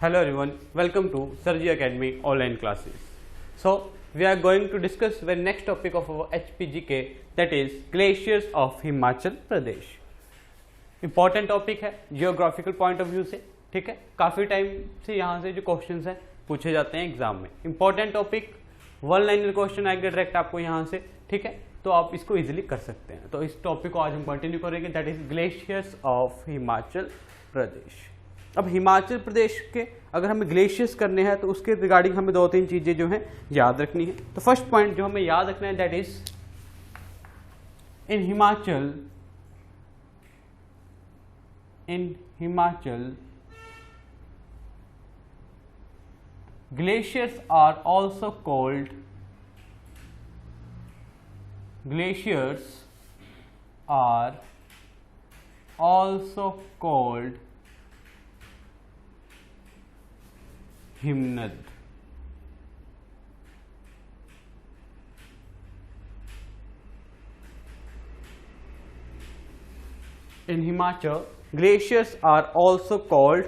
Hello everyone, welcome to Sarji Academy online classes. So we are going to discuss the next topic of our HPGK, that is glaciers of Himachal Pradesh. Important topic है geographical point of view से, ठीक है। काफ़ी time से यहाँ से जो questions हैं पूछे जाते हैं एग्जाम में। Important topic, one liner question आएगा डायरेक्ट आपको यहाँ से, ठीक है। तो आप इसको इजीली कर सकते हैं। तो इस टॉपिक को आज हम कंटिन्यू करेंगे, that is glaciers of Himachal Pradesh. अब हिमाचल प्रदेश के अगर हमें ग्लेशियर्स करने हैं तो उसके रिगार्डिंग हमें दो तीन चीजें जो हैं याद रखनी है। तो फर्स्ट पॉइंट जो हमें याद रखना है, that is in Himachal glaciers are also called himnad. In Himachal glaciers are also called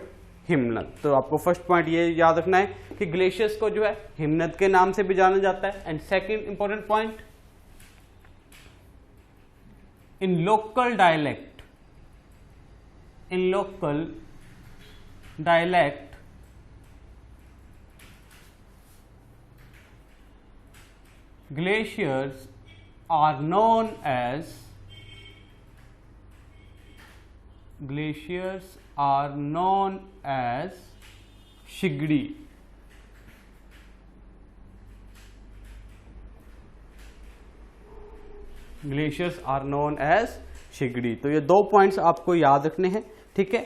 himnad. तो आपको फर्स्ट पॉइंट ये याद रखना है कि ग्लेशियर्स को जो है हिमनद के नाम से भी जाना जाता है। And second important point, in local dialect glaciers are known as shigri. Glaciers are known as shigri. तो ये दो पॉइंट्स आपको याद रखने हैं, ठीक है,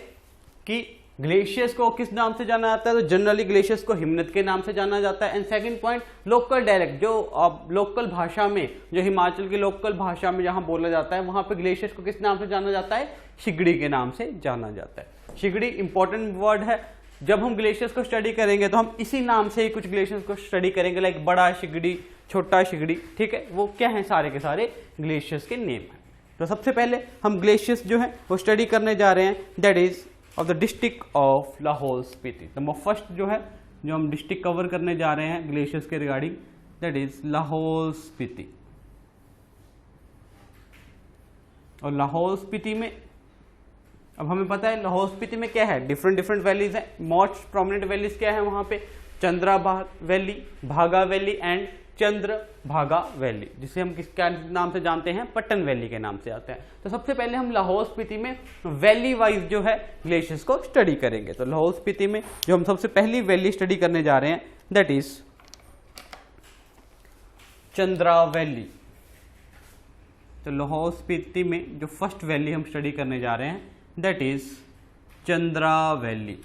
कि ग्लेशियर्स को किस नाम से जाना जाता है। तो जनरली ग्लेशियर्स को हिमनद के नाम से जाना जाता है। And second point, local dialect, जो लोकल भाषा में, जो हिमाचल की लोकल भाषा में जहां बोला जाता है वहां पे ग्लेशियर्स को किस नाम से जाना जाता है, शिगड़ी के नाम से जाना जाता है। शिगड़ी इंपॉर्टेंट वर्ड है। जब हम ग्लेशियर्स को स्टडी करेंगे तो हम इसी नाम से ही कुछ ग्लेशियर्स को स्टडी करेंगे, लाइक बड़ा शिगड़ी, छोटा शिगड़ी, ठीक है। वो क्या है, सारे के सारे ग्लेशियर्स के नेम है। तो सबसे पहले हम ग्लेशियर्स जो है वो स्टडी करने जा रहे हैं, that is of the district of Lahaul Spiti. Number first जो है जो हम डिस्ट्रिक्ट कवर करने जा रहे हैं ग्लेशियर्स के regarding, that is Lahaul Spiti. और लाहौल स्पीति में अब हमें पता है लाहौल स्पीति में क्या है, डिफरेंट वैलीज है। मोस्ट प्रोमिनेंट वैलीज क्या है वहां पे, चंद्रा वैली, भागा वैली एंड चंद्र भागा वैली, जिसे हम किसके नाम से जानते हैं, पट्टन वैली के नाम से आते हैं। तो सबसे पहले हम लाहौल स्पीति में वैली वाइज जो है ग्लेशियर्स को स्टडी करेंगे। तो लाहौल स्पीति में जो हम सबसे पहली वैली स्टडी करने जा रहे हैं, दैट इज चंद्रा वैली। तो लाहौल स्पीति में जो फर्स्ट वैली हम स्टडी करने जा रहे हैं, दैट इज चंद्रा वैली।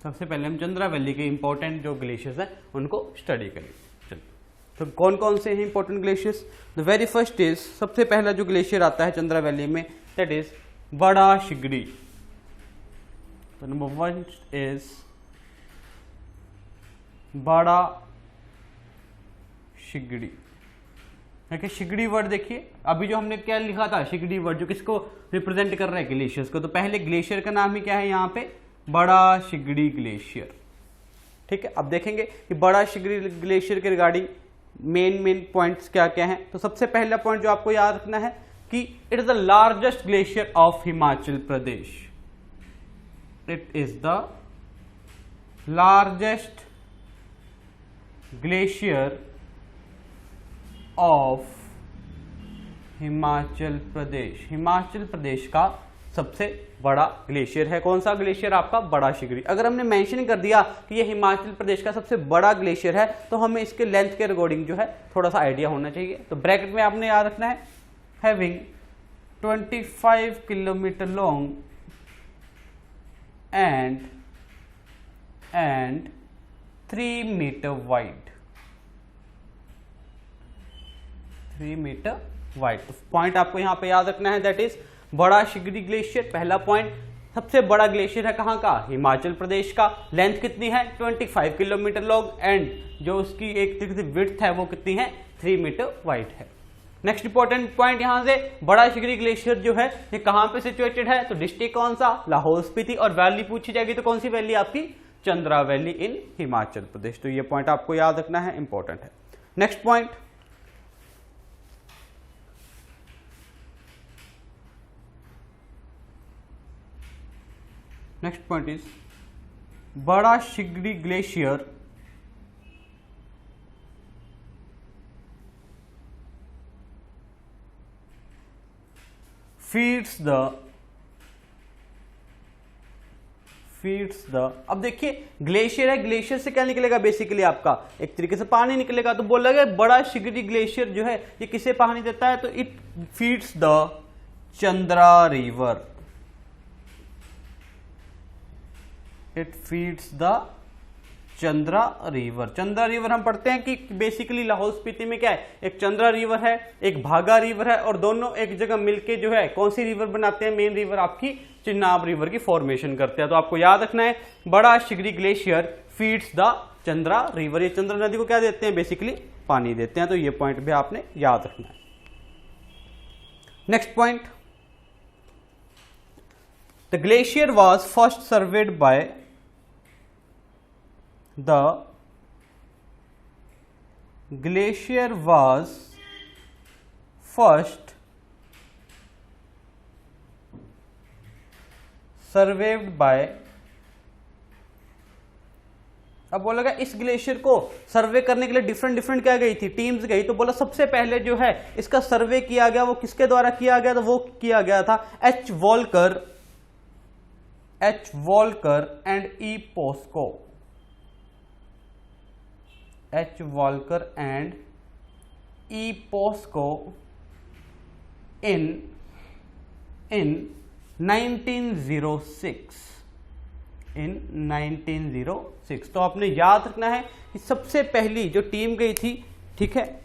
सबसे पहले हम चंद्रा वैली के इंपॉर्टेंट जो ग्लेशियर्स हैं उनको स्टडी करेंगे। चलिए, तो कौन कौन से हैं important glaciers. The very first is, सबसे पहला जो ग्लेशियर आता है चंद्रा वैली में, दैट इज बड़ा शिगड़ी। तो नंबर वन इज बड़ा शिगड़ी। देखिए शिगड़ी वर्ड देखिए, अभी जो हमने क्या लिखा था, शिगड़ी वर्ड जो किसको रिप्रेजेंट कर रहा है, ग्लेशियर्स को। तो पहले ग्लेशियर का नाम ही क्या है यहाँ पे, बड़ा शिगड़ी ग्लेशियर, ठीक है। अब देखेंगे कि बड़ा शिगड़ी ग्लेशियर के रिगार्डिंग मेन पॉइंट्स क्या क्या हैं। तो सबसे पहला पॉइंट जो आपको याद रखना है कि it is the largest glacier of Himachal Pradesh. It is the largest glacier of Himachal Pradesh. Himachal Pradesh का सबसे बड़ा ग्लेशियर है। कौन सा ग्लेशियर आपका, बड़ा शिगड़ी। अगर हमने मेंशन कर दिया कि ये हिमाचल प्रदेश का सबसे बड़ा ग्लेशियर है तो हमें इसके लेंथ के रिगार्डिंग जो है थोड़ा सा आइडिया होना चाहिए। तो ब्रैकेट में आपने याद रखना है, having 25 kilometre long and 3 metre wide. 3 metre wide. तो पॉइंट आपको यहां पे याद रखना है, दैट इज बड़ा शिगड़ी ग्लेशियर, पहला पॉइंट। सबसे बड़ा ग्लेशियर है कहाँ का, हिमाचल प्रदेश का। लेंथ कितनी है 25 किलोमीटर लॉन्ग, एंड जो उसकी एक तरीके से विड्थ है वो कितनी है 3 मीटर वाइड है। नेक्स्ट इंपॉर्टेंट पॉइंट यहां से, बड़ा शिगरी ग्लेशियर जो है ये कहां पे सिचुएटेड है, तो डिस्ट्रिक्ट कौन सा, लाहौल स्पीति, और वैली पूछी जाएगी तो कौन सी वैली आपकी, चंद्रा वैली इन हिमाचल प्रदेश। तो ये पॉइंट आपको याद रखना है, इंपॉर्टेंट है। नेक्स्ट पॉइंट, इज बड़ा शिगरी ग्लेशियर फीड्स द अब देखिए ग्लेशियर है, ग्लेशियर से क्या निकलेगा, बेसिकली आपका एक तरीके से पानी निकलेगा। तो बोला गया बड़ा शिगरी ग्लेशियर जो है ये किसे पानी देता है, तो it feeds the Chandra river, it feeds the Chandra river. Chandra river हम पढ़ते हैं कि बेसिकली लाहौल स्पीति में क्या है, एक चंद्रा रिवर है, एक भागा रिवर है, और दोनों एक जगह मिलके जो है कौन सी रिवर बनाते हैं, मेन रिवर आपकी चिनाब रिवर की फॉर्मेशन करते हैं। तो आपको याद रखना है Bara Shigri glacier feeds the Chandra river, ये चंद्रा नदी को क्या देते हैं, बेसिकली पानी देते हैं। तो ये पॉइंट भी आपने याद रखना है। Next point, the glacier was first surveyed by the glacier was first surveyed by, अब बोला गया इस ग्लेशियर को सर्वे करने के लिए डिफरेंट क्या गई थी, टीम्स गई। तो बोला सबसे पहले जो है इसका सर्वे किया गया वो किसके द्वारा किया गया, तो वो किया गया था H Walker and E Pascoe, H Walker and E Pascoe in 1906, in 1906। तो आपने याद रखना है कि सबसे पहली जो टीम गई थी, ठीक है,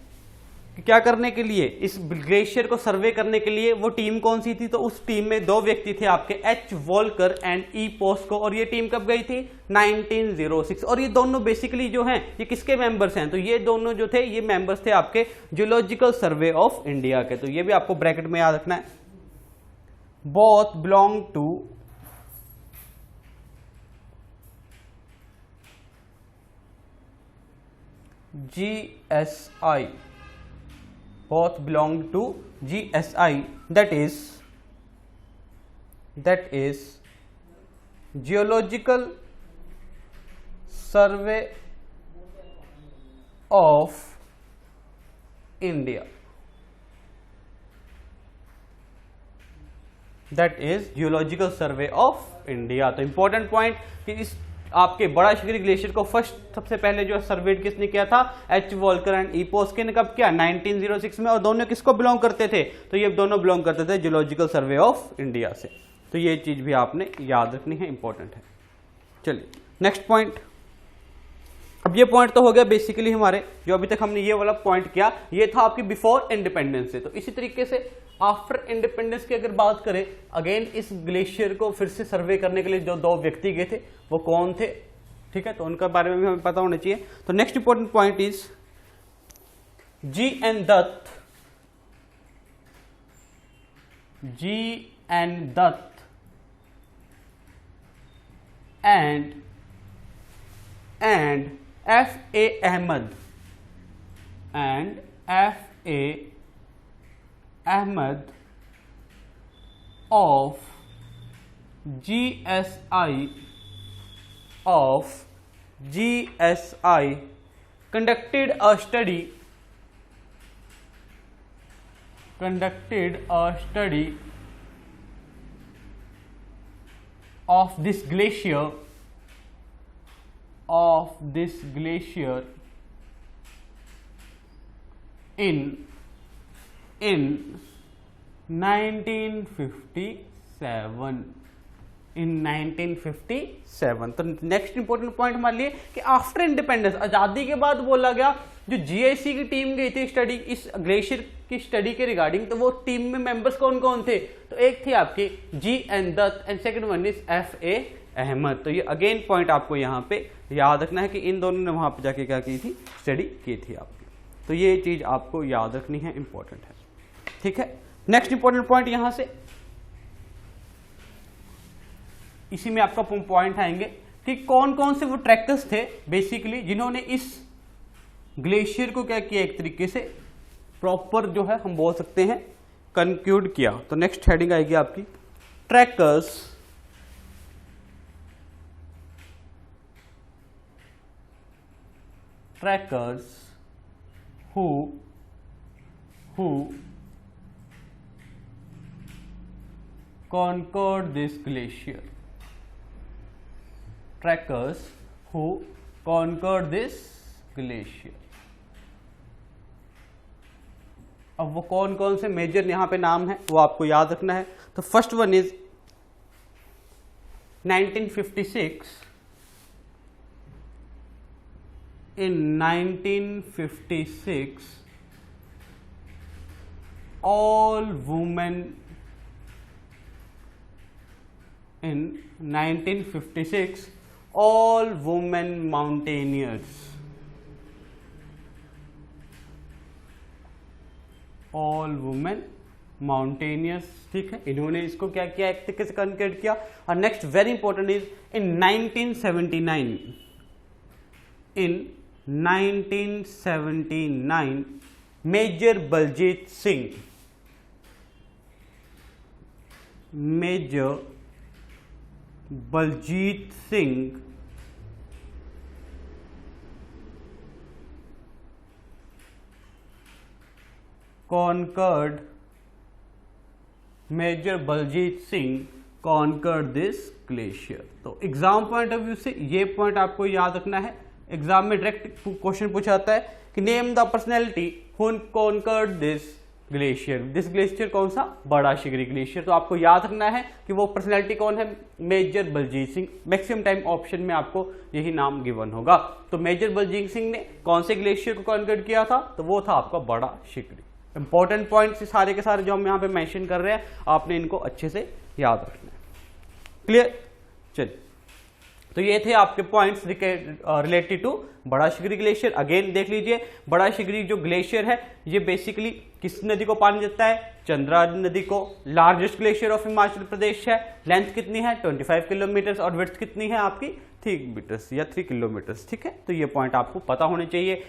क्या करने के लिए, इस ग्लेशियर को सर्वे करने के लिए, वो टीम कौन सी थी, तो उस टीम में दो व्यक्ति थे आपके, H Walker and E Pascoe, और ये टीम कब गई थी 1906। और ये दोनों बेसिकली जो हैं ये किसके मेंबर्स हैं, तो ये दोनों जो थे ये मेंबर्स थे आपके जियोलॉजिकल सर्वे ऑफ इंडिया के। तो ये भी आपको ब्रैकेट में याद रखना है, both belong to GSI, both belong to GSI, that is Geological Survey of India, that is Geological Survey of India। तो इंपॉर्टेंट पॉइंट कि इस आपके बड़ा शिगरी ग्लेशियर को फर्स्ट सबसे पहले जो सर्वेड किसने किया था, H Walker and E Pascoe ने कब किया 1906 में, और दोनों किसको बिलोंग करते थे, तो ये दोनों बिलोंग करते थे जियोलॉजिकल सर्वे ऑफ इंडिया से। तो ये चीज भी आपने याद रखनी है, इंपॉर्टेंट है। चलिए नेक्स्ट पॉइंट, अब ये पॉइंट तो हो गया बेसिकली हमारे, जो अभी तक हमने ये वाला पॉइंट किया ये था आपकी बिफोर इंडिपेंडेंस से। तो इसी तरीके से आफ्टर इंडिपेंडेंस की अगर बात करें, अगेन इस ग्लेशियर को फिर से सर्वे करने के लिए जो दो व्यक्ति गए थे वो कौन थे, ठीक है, तो उनका बारे में भी हमें पता होना चाहिए। तो next important point is G.N. Dutt and F.A. Ahmed of GSI conducted a study of this glacier in 1957, इन 1957। तो नेक्स्ट इंपॉर्टेंट पॉइंट हमारे लिए कि आफ्टर इंडिपेंडेंस, आजादी के बाद बोला गया, जो जीआईसी की टीम गई थी स्टडी इस ग्लेशियर की स्टडी के रिगार्डिंग, तो वो टीम में मेंबर्स कौन कौन थे? तो एक थी आपकी GN Dutt and second one is FA Ahmad. तो ये अगेन पॉइंट आपको यहाँ पे याद रखना है कि इन दोनों ने वहां पे जाके क्या की थी, स्टडी की थी आपकी। तो ये चीज आपको याद रखनी है, इंपॉर्टेंट है, ठीक है। नेक्स्ट इंपॉर्टेंट पॉइंट यहां से इसी में आपका पॉइंट आएंगे कि कौन कौन से वो ट्रैकर्स थे बेसिकली जिन्होंने इस ग्लेशियर को क्या किया, एक तरीके से प्रॉपर जो है हम बोल सकते हैं कंक्लूड किया। तो नेक्स्ट हेडिंग आएगी आपकी trackers who conquered this glacier, trackers who conquered this glacier। अब वो कौन कौन से मेजर यहां पे नाम है वो आपको याद रखना है। तो first one is 1956। In 1956 all women mountaineers, ठीक है, इन्होंने इसको क्या किया, एक तरीके से कन्वर्ट किया। और next very important is in 1979 major Baljeet Singh conquered this glacier. तो एग्जाम पॉइंट ऑफ व्यू से ये पॉइंट आपको याद रखना है। एग्जाम में डायरेक्ट क्वेश्चन पूछा जाता है कि name the personality who conquered this glacier. This glacier कौन सा, बड़ा शिगरी ग्लेशियर। तो आपको याद रखना है कि वो पर्सनैलिटी कौन है, major Baljeet Singh. Maximum time option में आपको यही नाम गिवन होगा। तो मेजर बलजीत सिंह ने कौन से ग्लेशियर को कॉन्कर्ड किया था, तो वो था आपका बड़ा शिगरी। इंपॉर्टेंट पॉइंट्स सारे के सारे जो हम यहाँ पे मेंशन कर रहे हैं, आपने इनको अच्छे से याद रखना है। क्लियर, चलिए, तो ये थे आपके पॉइंट्स रिलेटेड टू बड़ा शिगरी ग्लेशियर। अगेन देख लीजिए, बड़ा शिगरी जो ग्लेशियर है ये बेसिकली किस नदी को पानी देता है, चंद्रा नदी को। लार्जेस्ट ग्लेशियर ऑफ हिमाचल प्रदेश है। लेंथ कितनी है, 25 किलोमीटर, और विड्थ कितनी है आपकी 3 मीटर्स या 3 किलोमीटर्स, ठीक है। तो ये पॉइंट आपको पता होने चाहिए।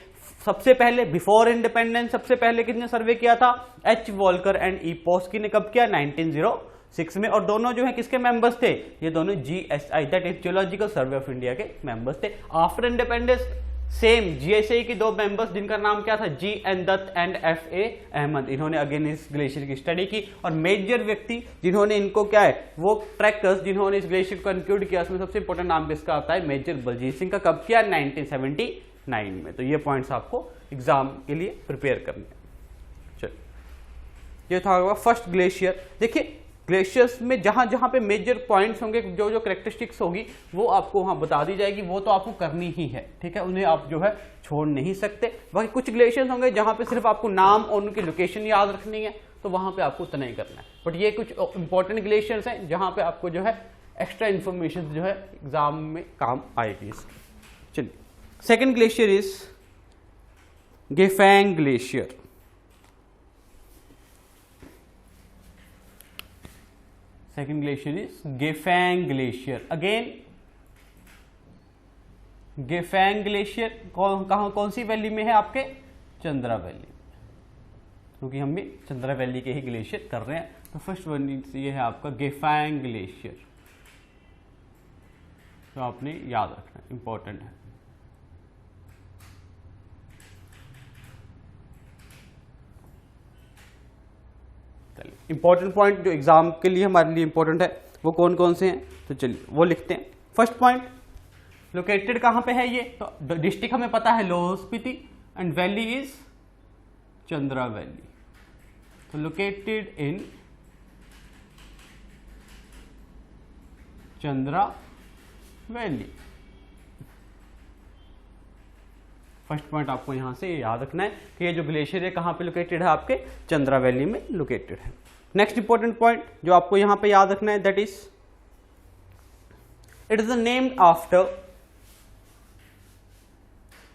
सबसे पहले बिफोर इंडिपेंडेंस सबसे पहले किसने सर्वे किया था, H वॉल्कर एंड ई पोस्की ने कब किया, 1906 में। और दोनों जो है किसके मेंबर्स थे, ये दोनों GSI that is geological survey of India के मेंबर्स थे। आफ्टर इंडिपेंडेंस सेम GSI की दो मेंबर्स जिनका नाम क्या था, GN Dutt and FA Ahmad, इन्होंने अगेन इस ग्लेशियर की स्टडी की। और मेजर व्यक्ति जिन्होंने इनको क्या है, वो ट्रैकर्स जिन्होंने इस ग्लेशियर को कंक्लूड किया, उसमें सबसे इंपॉर्टेंट नाम किसका आता है, मेजर बलजीत सिंह का। कब किया, 1979 में। तो ये पॉइंट्स आपको एग्जाम के लिए प्रिपेयर करने हैं। चलिए, ये था फर्स्ट ग्लेशियर। देखिए ग्लेशियर्स में जहां जहां पे मेजर पॉइंट्स होंगे, जो जो कैरेक्टरिस्टिक्स होगी वो आपको वहां बता दी जाएगी, वो तो आपको करनी ही है, ठीक है, उन्हें आप जो है छोड़ नहीं सकते। बाकी कुछ ग्लेशियर्स होंगे जहां पे सिर्फ आपको नाम और उनकी लोकेशन याद रखनी है, तो वहां पे आपको उतना ही करना है। बट ये कुछ इंपॉर्टेंट ग्लेशियर्स हैं जहां पे आपको जो है एक्स्ट्रा इंफॉर्मेशन जो है एग्जाम में काम आएगी इसकी। चलिए, second glacier is Gephang glacier. Second glacier is Gefang Glacier. Again, Gefang Glacier कौन सी वैली में है आपके, चंद्रा वैली, क्योंकि हम भी चंद्रा वैली के ही ग्लेशियर कर रहे हैं। तो फर्स्ट वन ये है आपका गेफेंग ग्लेशियर, तो आपने याद रखना, इंपॉर्टेंट है। इंपॉर्टेंट पॉइंट जो एग्जाम के लिए हमारे लिए इंपॉर्टेंट है वो कौन कौन से हैं, तो चलिए वो लिखते हैं। फर्स्ट पॉइंट, लोकेटेड कहां पे है ये, तो डिस्ट्रिक्ट हमें पता है Lahaul Spiti and valley is Chandra valley. तो located in Chandra valley. First point आपको यहां से याद रखना है कि ये जो ग्लेशियर है कहां पे लोकेटेड है, आपके चंद्रा वैली में लोकेटेड है। नेक्स्ट इंपॉर्टेंट पॉइंट जो आपको यहां पे याद रखना है, that is it is named after,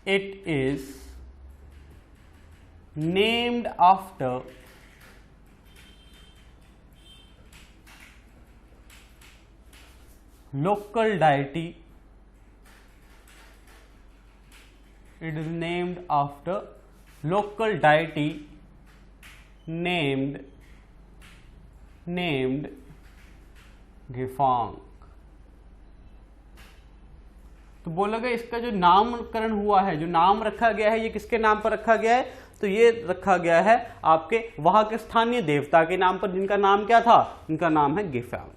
it is named after local deity, it is named after local deity named Gefang। तो बोला गया इसका जो नामकरण हुआ है, जो नाम रखा गया है, ये किसके नाम पर रखा गया है, तो ये रखा गया है आपके वहां के स्थानीय देवता के नाम पर, जिनका नाम क्या था, इनका नाम है गेफांग।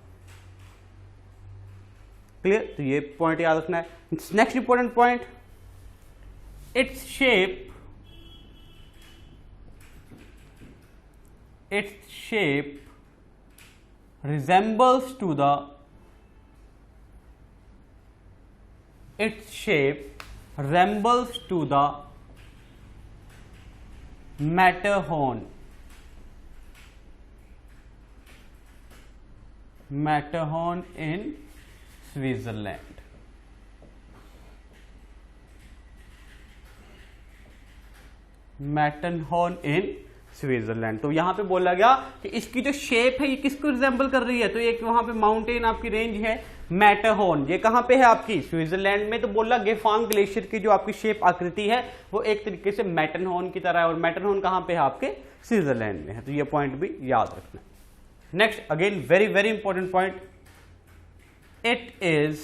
क्लियर, तो ये पॉइंट याद रखना है। Next important point, its shape resembles to the Matterhorn in Switzerland। Matterhorn in Switzerland. तो यहां पे बोला गया कि इसकी जो शेप है ये किसको रिजेंबल कर रही है, तो एक वहां पे माउंटेन आपकी रेंज है मैटरहॉर्न, ये कहां पे है आपकी स्विट्जरलैंड में। तो बोला गेफांग ग्लेशियर की जो आपकी शेप आकृति है वो एक तरीके से मैटरहॉर्न की तरह है, और मैटरहॉर्न कहां पे है, आपके स्विट्जरलैंड में है। तो ये पॉइंट भी याद रखना। Next again very very important point, it is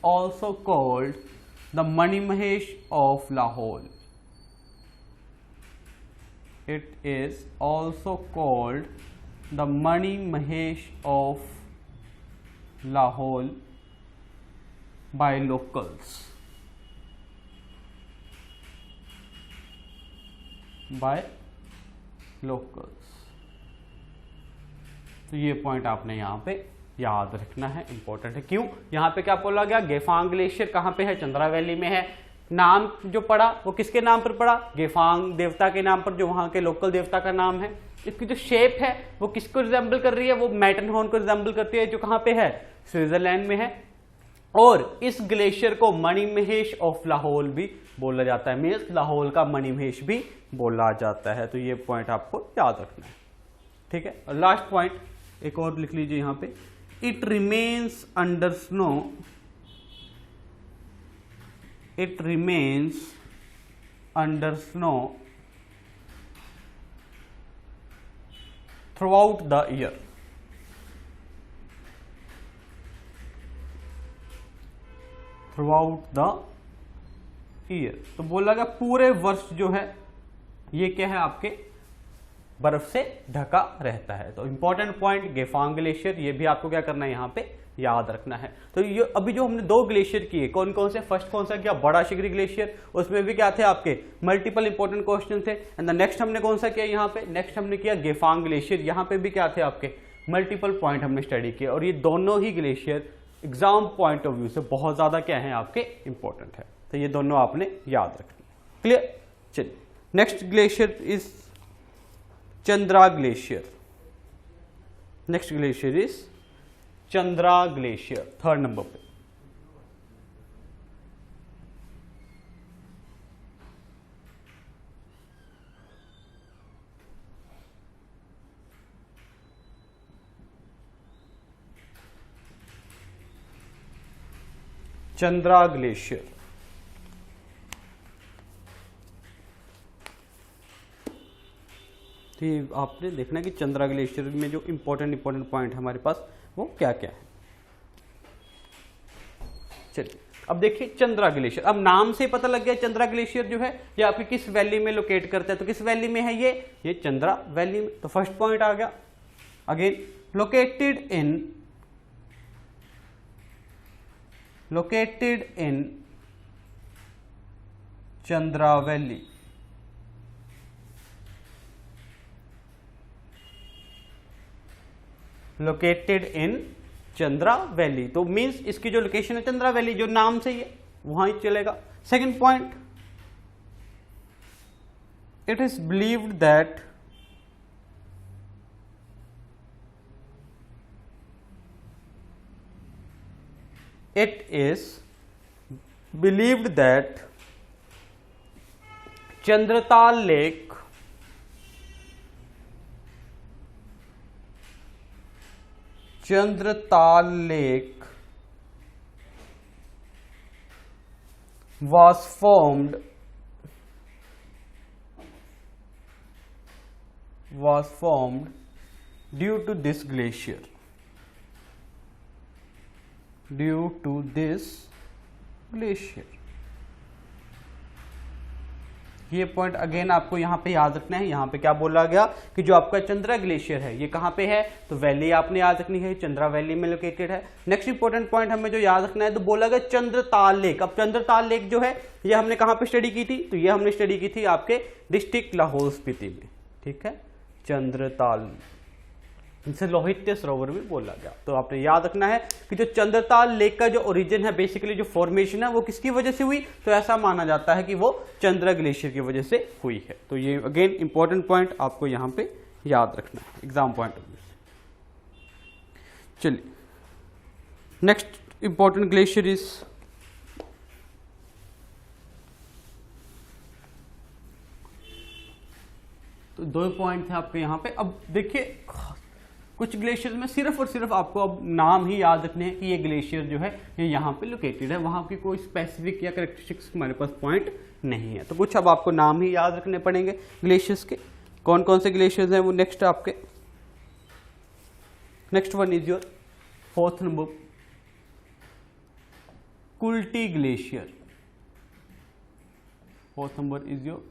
also called the Mani Mahesh of Lahore। It is also called the Mani Mahesh of Lahore by locals। तो ये पॉइंट आपने यहां पे याद रखना है, इंपॉर्टेंट है। क्यों, यहां पे क्या बोला गया, गेफांग ग्लेशियर कहां पे है, चंद्रा वैली में है। नाम जो पड़ा वो किसके नाम पर पड़ा, गेफांग देवता के नाम पर, जो वहां के लोकल देवता का नाम है। इसकी जो शेप है वो किसको रिजेंबल कर रही है, वो मैटरहॉर्न को रिजेंबल करती है, जो कहां पे है, स्विट्जरलैंड में है। और इस ग्लेशियर को मणि महेश ऑफ लाहौल भी बोला जाता है, मीन्स लाहौल का मणि महेश भी बोला जाता है। तो ये पॉइंट आपको याद रखना है, ठीक है। और लास्ट पॉइंट एक और लिख लीजिए यहां पे, it remains under snow throughout the year। तो बोला गया पूरे वर्ष जो है ये क्या है, आपके बर्फ से ढका रहता है। तो इंपॉर्टेंट पॉइंट गेफांग ग्लेशियर, ये भी आपको क्या करना है, यहाँ पे याद रखना है। तो ये अभी जो हमने 2 ग्लेशियर किए, कौन कौन से, फर्स्ट कौन सा किया, बड़ा शिगरी ग्लेशियर, उसमें भी क्या थे आपके मल्टीपल इंपॉर्टेंट क्वेश्चन थे। एंड द नेक्स्ट हमने कौन सा किया, यहाँ पे नेक्स्ट हमने किया गेफांग ग्लेशियर, यहाँ पे भी क्या थे आपके मल्टीपल पॉइंट हमने स्टडी किया। और ये दोनों ही glacier exam point of view से बहुत ज्यादा क्या है, आपके इंपॉर्टेंट है। तो ये दोनों आपने याद रखना। क्लियर, चलिए next glacier is Chandra glacier. Next glacier is Chandra glacier, 3rd number पे। चंद्रा ग्लेशियर, तो ये आपने देखना कि चंद्रा ग्लेशियर में जो इंपॉर्टेंट पॉइंट हमारे पास वो क्या क्या है। चलिए अब देखिए चंद्रा ग्लेशियर, अब नाम से पता लग गया चंद्रा ग्लेशियर जो है ये आपकी किस वैली में लोकेट करता है। तो किस वैली में है ये चंद्रा वैली में। तो फर्स्ट पॉइंट आ गया, again located in Chandra valley. Located in Chandra valley. तो मीन्स इसकी जो लोकेशन है चंद्रा वैली, जो नाम से ही है वहां ही चलेगा। Second point, it is believed that it is believed that Chandratal Lake was formed due to this glacier. ये पॉइंट अगेन आपको यहां पे याद रखना है। यहां पे क्या बोला गया कि जो आपका चंद्रा ग्लेशियर है ये कहां पे है, तो वैली आपने याद रखनी है, चंद्रा वैली में लोकेटेड है। नेक्स्ट इंपॉर्टेंट पॉइंट हमें जो याद रखना है, तो बोला गया चंद्रताल लेक। अब चंद्रताल लेक जो है ये हमने कहां पे स्टडी की थी, तो ये हमने स्टडी की थी आपके डिस्ट्रिक्ट लाहौल स्पीति में, ठीक है। चंद्रताल, इसे लोहित्य सरोवर भी बोला गया। तो आपने याद रखना है कि जो चंद्रताल लेक का जो ओरिजिन है, बेसिकली जो फॉर्मेशन है वो किसकी वजह से हुई, तो ऐसा माना जाता है कि वो चंद्रा ग्लेशियर की वजह से हुई है। तो ये अगेन इंपॉर्टेंट पॉइंट आपको यहां पे याद रखना है एग्जाम पॉइंट ऑफ व्यू से। चलिए नेक्स्ट इंपॉर्टेंट ग्लेशियर इज तो 2 पॉइंट थे आपके यहां पे। अब देखिए कुछ ग्लेशियर में सिर्फ और सिर्फ आपको अब नाम ही याद रखने हैं कि ये ग्लेशियर जो है ये यहाँ पे लोकेटेड है, वहां की कोई स्पेसिफिक या कैरेक्टरिस्टिक्स हमारे पास पॉइंट नहीं है। तो कुछ अब आपको नाम ही याद रखने पड़ेंगे ग्लेशियर्स के। कौन कौन से ग्लेशियर्स हैं वो नेक्स्ट आपके, next one is your 4th number, Kulti glacier. 4th number is your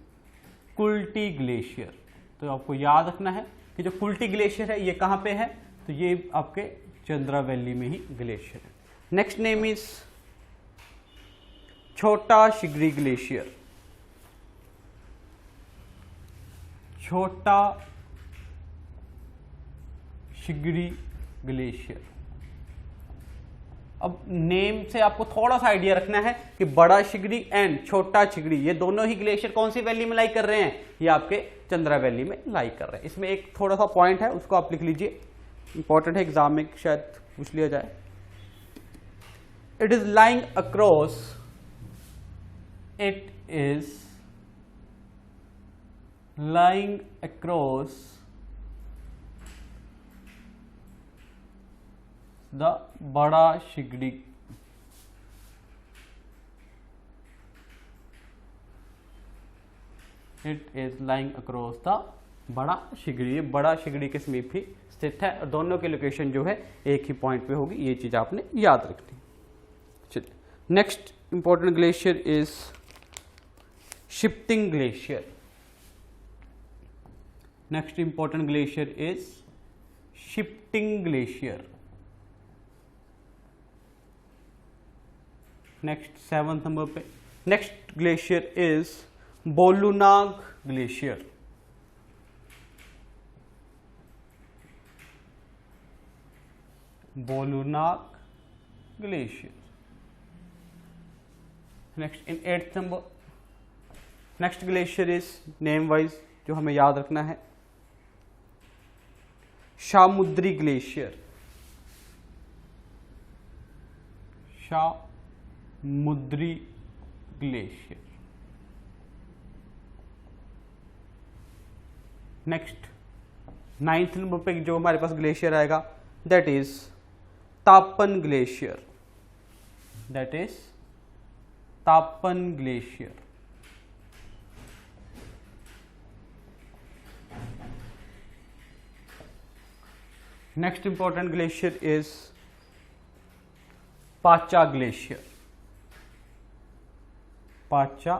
Kulti glacier. तो आपको याद रखना है कि जो कुल्टी ग्लेशियर है ये कहां पे है, तो ये आपके चंद्रा वैली में ही ग्लेशियर है। नेक्स्ट नेम इज छोटा शिगरी ग्लेशियर। छोटा शिगरी ग्लेशियर। अब नेम से आपको थोड़ा सा आइडिया रखना है कि बड़ा शिगरी एंड छोटा शिगरी ये दोनों ही ग्लेशियर कौन सी वैली में लाई कर रहे हैं, ये आपके चंद्रा वैली में लाई कर रहे हैं। इसमें एक थोड़ा सा पॉइंट है उसको आप लिख लीजिए, इंपॉर्टेंट है, एग्जाम में शायद पूछ लिया जाए। It is lying across, it is lying across the Bara Shigri it is lying across the Bara Shigri. ये बड़ा शिगड़ी के समीप ही स्थित है और दोनों की लोकेशन जो है एक ही पॉइंट पे होगी, ये चीज आपने याद रखनी। चलिए next important glacier is shifting glacier. Next important glacier is shifting glacier. Next 7th number पे next glacier is Bolunag glacier. Bolunag glacier. Next in 8th number next glacier is name wise जो हमें याद रखना है, Shamudri glacier. Shamudri glacier. Next 9th number पे जो हमारे पास ग्लेशियर आएगा that is Tapan glacier. That is Tapan glacier. Next important glacier is Pacha glacier. Pacha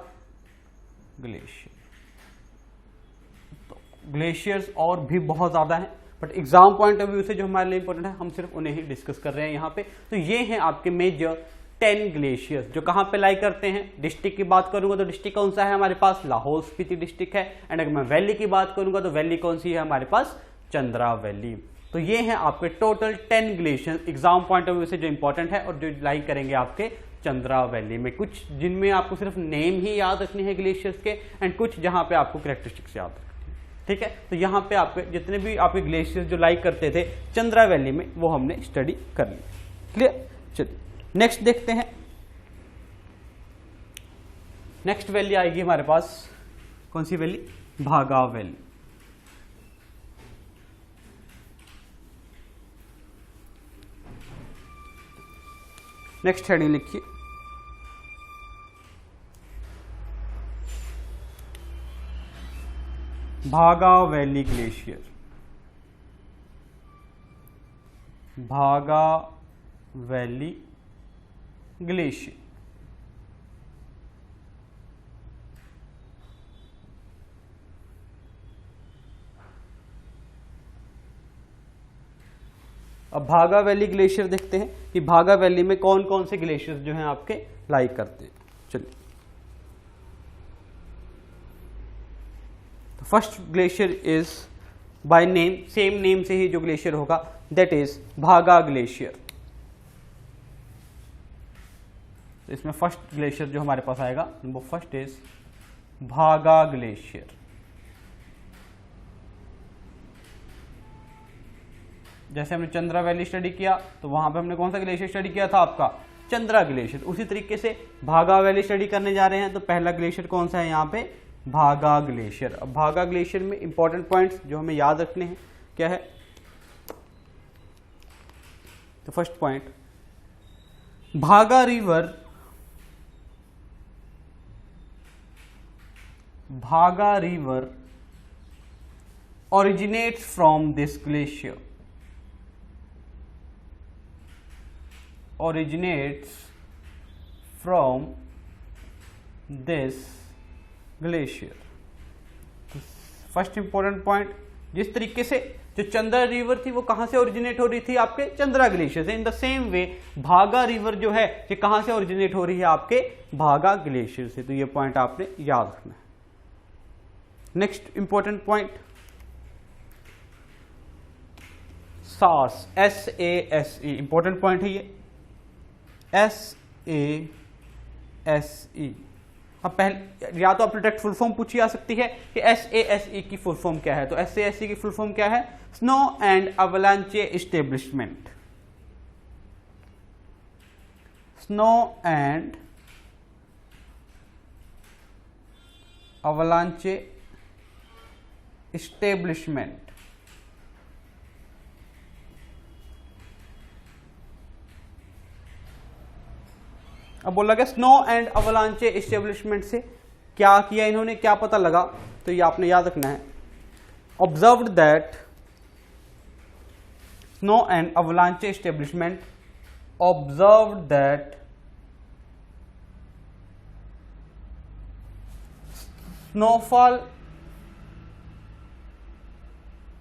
glacier. तो ग्लेशियर्स और भी बहुत ज्यादा हैं, but exam point of view से जो हमारे लिए इंपॉर्टेंट है हम सिर्फ उन्हें ही डिस्कस कर रहे हैं यहाँ पे। तो ये हैं आपके मेजर 10 ग्लेशियर्स जो कहाँ पे लाई करते हैं। डिस्ट्रिक्ट की बात करूंगा तो डिस्ट्रिक्ट कौन सा है हमारे पास, लाहौल स्पीति डिस्ट्रिक्ट है। एंड अगर मैं वैली की बात करूंगा तो वैली कौन सी है हमारे पास, चंद्रा वैली। तो ये हैं आपके total 10 glacier exam point of view से जो इंपॉर्टेंट है और जो लाई करेंगे आपके चंद्रा वैली में, कुछ जिनमें आपको सिर्फ नेम ही याद रखने हैं ग्लेशियर्स के एंड कुछ जहां पे आपको कैरेक्टरिस्टिक्स याद रखनी है। ठीक है, तो यहाँ पे आपके जितने भी आपके ग्लेशियर्स जो लाइक करते थे चंद्रा वैली में वो हमने स्टडी कर ली। क्लियर, चलिए नेक्स्ट देखते हैं। नेक्स्ट वैली आएगी हमारे पास, कौन सी वैली? भागा वैली। नेक्स्ट हेडिंग लिखिए, भागा वैली ग्लेशियर। भागा वैली ग्लेशियर। अब भागा वैली ग्लेशियर देखते हैं कि भागा वैली में कौन कौन से ग्लेशियर्स जो हैं आपके लाइक करते हैं। चलिए, first glacier is by name, same name से ही जो ग्लेशियर होगा दैट इज भागा ग्लेशियर। इसमें फर्स्ट ग्लेशियर जो हमारे पास आएगा वो फर्स्ट इज भागा ग्लेशियर। जैसे हमने चंद्रा वैली स्टडी किया तो वहां पे हमने कौन सा ग्लेशियर स्टडी किया था? आपका चंद्रा ग्लेशियर। उसी तरीके से भागा वैली स्टडी करने जा रहे हैं तो पहला ग्लेशियर कौन सा है यहाँ पे? भागा ग्लेशियर। अब भागा ग्लेशियर में इंपॉर्टेंट पॉइंट्स जो हमें याद रखने हैं क्या है? तो फर्स्ट पॉइंट, भागा रिवर, भागा river originates from this glacier, originates from this glacier। First important point, जिस तरीके से जो चंद्रा रिवर थी वो कहां से ओरिजिनेट हो रही थी? आपके चंद्रा ग्लेशियर से। इन द सेम वे भागा रिवर जो है ये कहां से ओरिजिनेट हो रही है? आपके भागा ग्लेशियर से। तो ये पॉइंट आपने याद रखना है। नेक्स्ट इंपॉर्टेंट पॉइंट, सास, SASE, इंपॉर्टेंट पॉइंट है ये, SASE। अब पहले या तो आपने डायरेक्ट फुल फॉर्म पूछी जा सकती है कि SASE की फुल फॉर्म क्या है। तो SASE की फुल फॉर्म क्या है? Snow and avalanche establishment. Snow and avalanche establishment. अब बोला गया स्नो एंड अवलांचे एस्टेब्लिशमेंट से क्या किया इन्होंने, क्या पता लगा? तो ये आपने याद रखना है, observed that snow and avalanche establishment, observed that snowfall,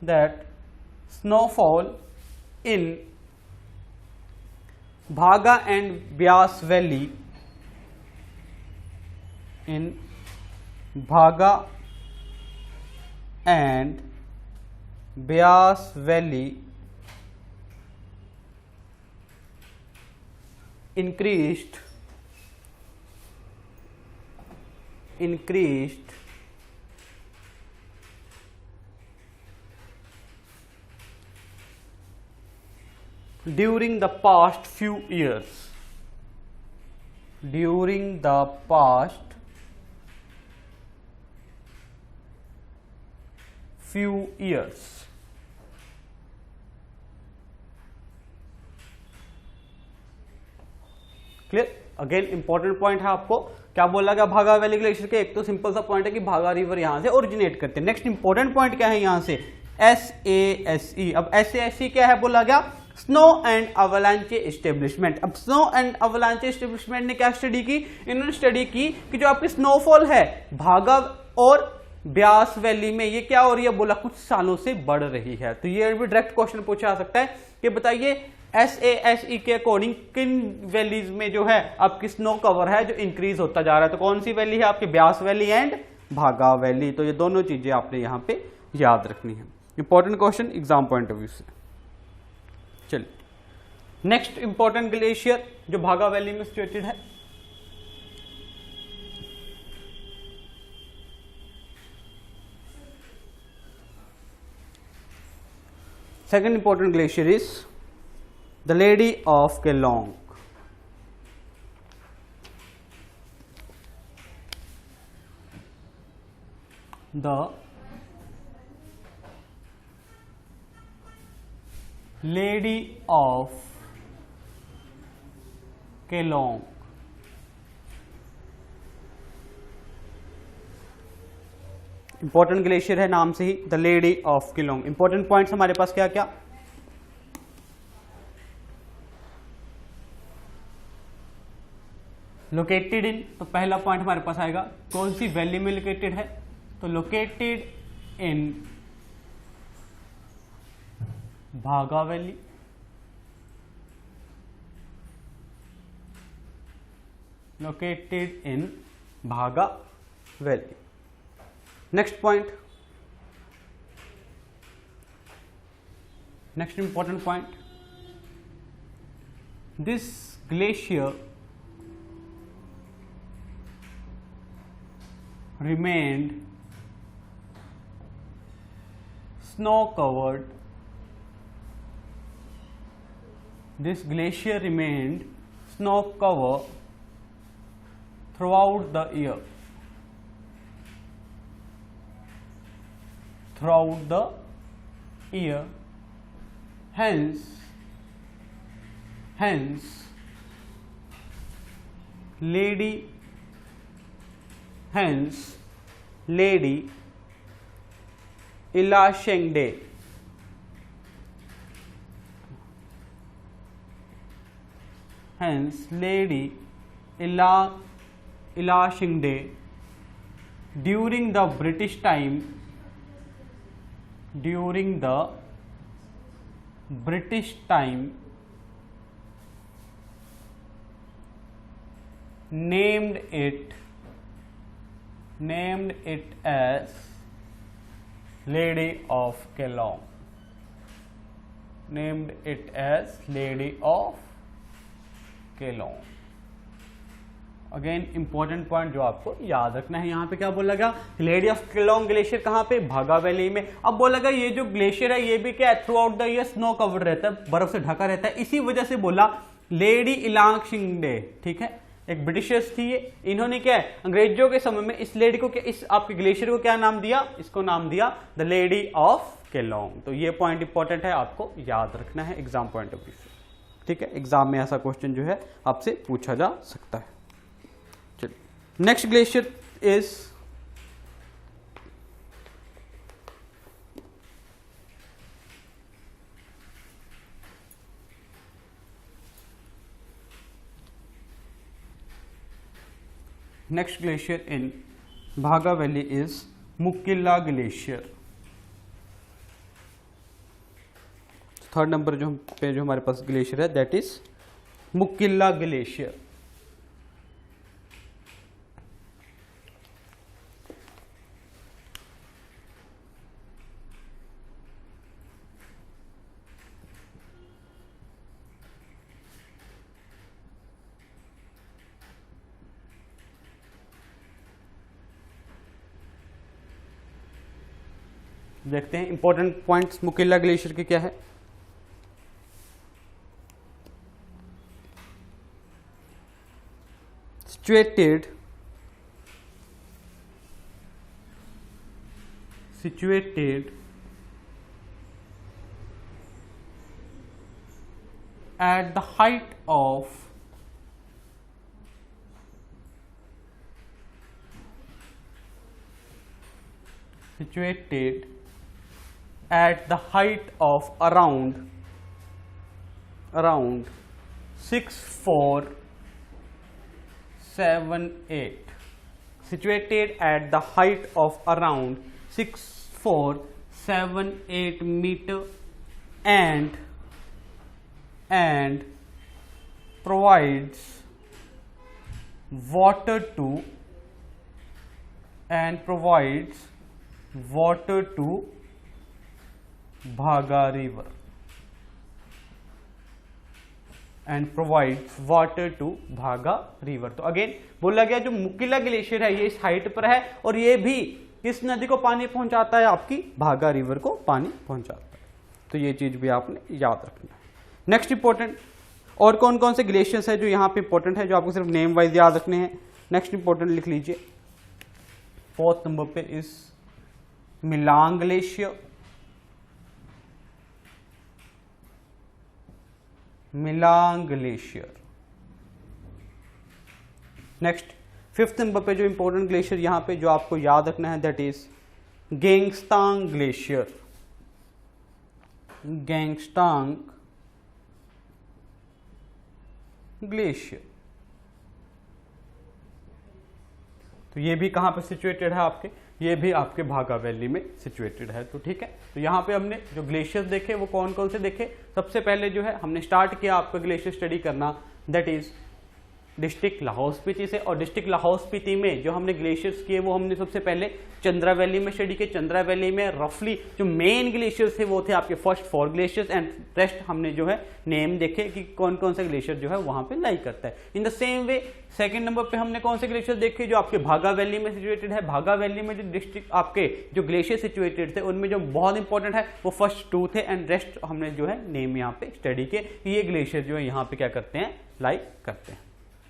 that snowfall in Bhaga and Byas Valley, in Bhaga and Byas Valley increased during the past few years, during the past few years। Clear? Again important point है, आपको क्या बोला गया भागा valley glacier के? एक तो simple सा पॉइंट है कि भागा रिवर यहां से ओरिजिनेट करते हैं। नेक्स्ट इंपॉर्टेंट पॉइंट क्या है यहां से? SASE। अब SASE क्या है बोला गया? Snow and avalanche establishment. अब स्नो एंड अवलांचे एस्टेब्लिशमेंट ने क्या स्टडी की? इन्होंने स्टडी की कि जो आपकी स्नोफॉल है भागा और ब्यास वैली में ये क्या हो रही है? बोला कुछ सालों से बढ़ रही है। तो ये भी डायरेक्ट क्वेश्चन पूछा जा सकता है कि बताइए SASE के अकॉर्डिंग किन वैलीज में जो है आपकी स्नो कवर है जो इंक्रीज होता जा रहा है? तो कौन सी वैली है आपकी? ब्यास वैली एंड भागा वैली। तो ये दोनों चीजें आपने यहां पे याद रखनी है। Important question exam point of view से। चलिए नेक्स्ट इंपॉर्टेंट ग्लेशियर जो भागा वैली में सिचुएटेड है, second important glacier is the Lady of Kelong. The Lady of Kelong. Important glacier है नाम से ही, the lady of Keylong. Important points हमारे पास क्या क्या, लोकेटेड इन, तो पहला पॉइंट हमारे पास आएगा कौन सी वैली में लोकेटेड है, तो लोकेटेड इन भागा वैली। लोकेटेड इन भागा valley. Next point, next important point, this glacier remained snow covered. This glacier remained snow covered throughout the year. Throughout the year. Hence, Lady Ilashengde during the British time named it as Lady of Kelong. Named it as Lady of Kelong. Again important point जो आपको याद रखना है, यहां पे क्या बोला गया, लेडी ऑफ केलोंग ग्लेशियर कहां पे, भागा वैली में। अब बोला गया ये जो ग्लेशियर है ये भी क्या है, through out the year snow covered रहता है, बर्फ से ढका रहता है, इसी वजह से बोला लेडी इलाशिंगडे। ठीक है, एक ब्रिटिशर्स थी ये, इन्होंने क्या है अंग्रेजों के समय में इस लेडी को क्या, इस आपके ग्लेशियर को क्या नाम दिया, इसको नाम दिया द लेडी ऑफ केलोंग। तो ये पॉइंट इंपॉर्टेंट है, आपको याद रखना है एग्जाम पॉइंट ऑफ व्यू से। ठीक है, एग्जाम में ऐसा क्वेश्चन जो है आपसे पूछा जा सकता है। चलिए next glacier is next glacier in Bhaga Valley is Mukilla Glacier. Third number पे जो हमारे पास ग्लेशियर है दैट इज मुकिल्ला ग्लेशियर। देखते हैं इंपॉर्टेंट पॉइंट्स मुकिल्ला ग्लेशियर के क्या है। situated at the height of around 6478, situated at the height of around 6478 meter and provides water to Bhaga river. And provide water to Bhaga river. तो again बोला गया जो मुकिला glacier है ये इस हाइट पर है और ये भी किस नदी को पानी पहुंचाता है, आपकी भागा रिवर को पानी पहुंचाता है। तो ये चीज भी आपने याद रखना है। नेक्स्ट इंपॉर्टेंट और कौन कौन से ग्लेशियर्स है जो यहाँ पे इंपॉर्टेंट है, जो आपको सिर्फ नेम वाइज याद रखने हैं। नेक्स्ट इंपॉर्टेंट लिख लीजिए, 4th नंबर पे इस Milang glacier, Milang glacier. Next 5th number पे जो इंपॉर्टेंट ग्लेशियर यहां पे जो आपको याद रखना है दैट इज गैंगस्टांग ग्लेशियर, गैंगस्टांग ग्लेशियर। तो ये भी कहां पे सिचुएटेड है आपके, ये भी आपके भागा वैली में सिचुएटेड है। तो ठीक है, तो यहाँ पे हमने जो ग्लेशियर्स देखे वो कौन कौन से देखे। सबसे पहले जो है हमने स्टार्ट किया आपका ग्लेशियर स्टडी करना, that is district Lahaul Spiti से। और डिस्ट्रिक्ट लाहौल स्पीति में जो हमने ग्लेशियर्स किए वो हमने सबसे पहले चंद्रा वैली में स्टडी किए। चंद्रा वैली में रफली जो मेन ग्लेशियर्स थे वो थे आपके फर्स्ट 4 ग्लेशियर्स एंड रेस्ट हमने जो है नेम देखे कि कौन कौन सा ग्लेशियर जो है वहां पे लाई करता है। In the same way 2nd number पे हमने कौन से ग्लेशियर देखे जो आपके भागा वैली में सिचुएटेड है। भागा वैली में जो डिस्ट्रिक्ट आपके जो ग्लेशियर सिचुएटेड थे उनमें जो बहुत इंपॉर्टेंट है वो फर्स्ट 2 थे एंड रेस्ट हमने जो है नेम यहाँ पे स्टडी किए। ये ग्लेशियर जो है यहाँ पे क्या करते हैं, लाई करते हैं।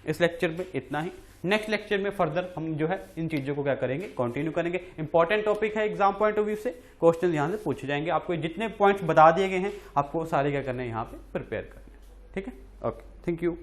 इस लेक्चर में इतना ही। नेक्स्ट लेक्चर में फर्दर हम जो है इन चीजों को क्या करेंगे, कंटिन्यू करेंगे। इंपॉर्टेंट टॉपिक है एग्जाम पॉइंट ऑफ व्यू से, क्वेश्चन यहां से पूछे जाएंगे। आपको जितने पॉइंट्स बता दिए गए हैं आपको सारे क्या करने हैं यहाँ पे प्रिपेयर करने हैं। ठीक है, ओके, थैंक यू।